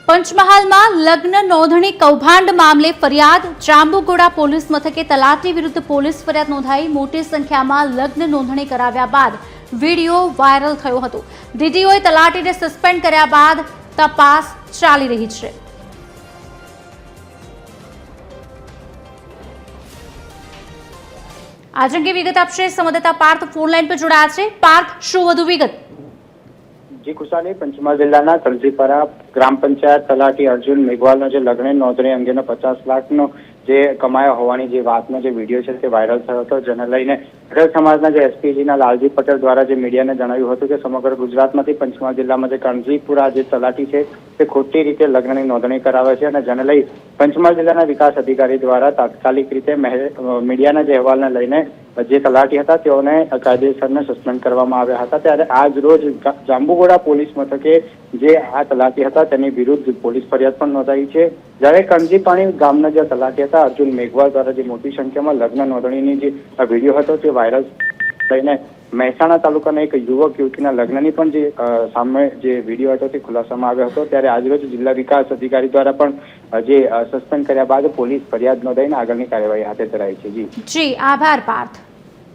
પંચમહાલમાં લગ્ન નોંધણી કૌભાંડ મામલે ફરિયાદ જાંબુઘોડા પોલીસ મથકે તલાટી વિરુદ્ધ પોલીસ ફરિયાદ નોંધાઈ મોટી સંખ્યામાં લગ્ન નોંધણી કરાવ્યા બાદ વિડીયો વાયરલ થયો હતો। ડીડીઓએ તલાટીને સસ્પેન્ડ કર્યા બાદ તપાસ ચાલી રહી છે। आज अंगे विगत आपसे संवाददाता पार्थ फोन लाइन पर जोड़ाया है। पार्थ, शू વધુ વિગત? जी खुशाली, पंचमहाल जिल्लाના તલજીપરા ગ્રામ પંચાયત તલાટી અર્જુન મેઘવાલનો જે લગ્ન નોંધણી અંગેનો 50 લાખનો જે કમાયો હોવાની જે વાતનો જે વિડીયો છે તે વાયરલ થયો હતો, જેને લઈને પટેલ સમાજના જે એસપીજીના લાલજી પટેલ દ્વારા જે મીડિયાને જણાવ્યું હતું કે સમગ્ર ગુજરાતમાંથી પંચમહાલ જિલ્લામાં જે કણજીપુરા જે તલાટી છે તે ખોટી રીતે લગ્નની નોંધણી કરાવે છે અને જેને લઈ પંચમહાલ જિલ્લાના વિકાસ અધિકારી દ્વારા તાત્કાલિક રીતે મીડિયાના જે અહેવાલને લઈને જે તલાટી હતા તેઓને કાયદેસરને સસ્પેન્ડ કરવામાં આવ્યા હતા। ત્યારે આજ રોજ જાંબુઘોડા પોલીસ મથકે જે આ તલાટી હતા તેની વિરુદ્ધ પોલીસ ફરિયાદ પણ નોંધાઈ છે। જ્યારે કણજીપાણી ગામના જે તલાટી હતા અર્જુન મેઘવાલ દ્વારા જે મોટી સંખ્યામાં લગ્ન નોંધણીની જે વિડીયો હતો તે વાયરલ થઈને મહેસાણા તાલુકાના એક યુવક યુવતીના લગ્નની પણ જે સામે જે વિડીયો હતો તે ખુલાસામાં આવ્યો હતો। ત્યારે આજરોજ જિલ્લા વિકાસ અધિકારી દ્વારા પણ જે સસ્પેન્ડ કર્યા બાદ પોલીસ ફરિયાદ નોંધાઈને આગળની કાર્યવાહી હાથ ધરાઈ છે। જી, આભાર પાર્થ।